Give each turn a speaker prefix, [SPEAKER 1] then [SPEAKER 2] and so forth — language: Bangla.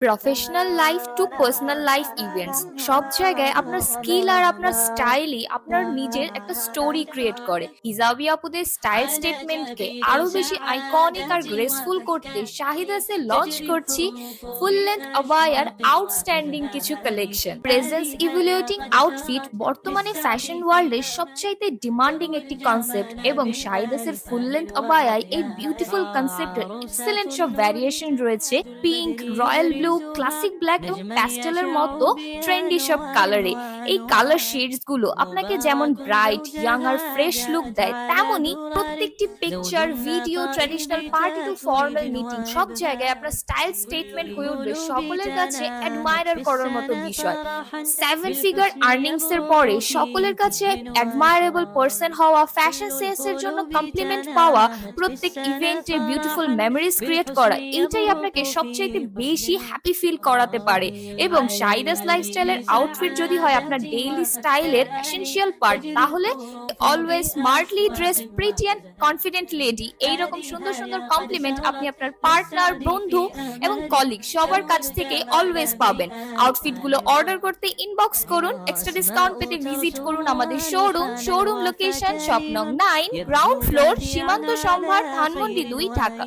[SPEAKER 1] Professional life to personal life events সব জায়গায় আপনার স্কিল আর আপনার স্টাইলই আপনার নিজের একটা স্টোরি ক্রিয়েট করে। হিজাবি আপুদের স্টাইল স্টেটমেন্টকে আরো বেশি আইকনিক আর গ্রেসফুল করতে শাহিদাসে লঞ্চ করছি ফুল লেন্থ আবায়ার আউটস্ট্যান্ডিং কিছু কালেকশন। প্রেজেন্স ইভ্যালুয়েটিং আউটফিট বর্তমানে ফ্যাশন ওয়ার্ল্ডের সবচাইতে ডিমান্ডিং একটি কনসেপ্ট, এবং শাহিদাসের ফুল লেন্থ আবায়ায় এই বিউটিফুল কনসেপ্টের এক্সেলেন্ট সব ভ্যারিয়েশন রয়েছে। Pink, royal blue, classic black এবং প্যাস্টেলের মতো ট্রেন্ডি সব কালারে। এই কালার শেডস গুলো আপনাকে যেমন ব্রাইট, ইয়াং আর ফ্রেশ লুক দেয়, তেমনি প্রত্যেকটি picture, video, traditional party to formal meeting সব জায়গায় আপনার স্টাইল স্টেটমেন্ট হয়ে উঠবে সকলের কাছে অ্যাডমায়ার করার মতো বিষয়। 7 ফিগার আর্নিংস এর পরে সকলের কাছে অ্যাডমায়ারেবল পার্সন হওয়া, ফ্যাশন সেন্স এর জন্য কমপ্লিমেন্ট পাওয়া, প্রত্যেক ইভেন্টে বিউটিফুল মেমোরিজ ক্রিয়েট করা, এইটাই আপনাকে সবচেয়ে বেশি হ্যাপি ফিল করাতে পারে। এবং শাহিদাস লাইফস্টাইলের আউটফিট যদি হয় আপনার ডেইলি স্টাইলের এসেনশিয়াল পার্ট, তাহলে always smartly dressed, pretty and confident lady, এইরকম সুন্দর সুন্দর কমপ্লিমেন্ট আপনি আপনার পার্টনার, বন্ধু এবং কলিগ সবার কাছ থেকে অলওয়েজ পাবেন। আউটফিট গুলো অর্ডার করতে ইনবক্স করুন। এক্সট্রা ডিসকাউন্ট পেতে ভিজিট করুন আমাদের শোরুম লোকেশন শপ নং 9, গ্রাউন্ড ফ্লোর, সীমান্ত সম্ভার, ধানমন্ডি 2, ঢাকা।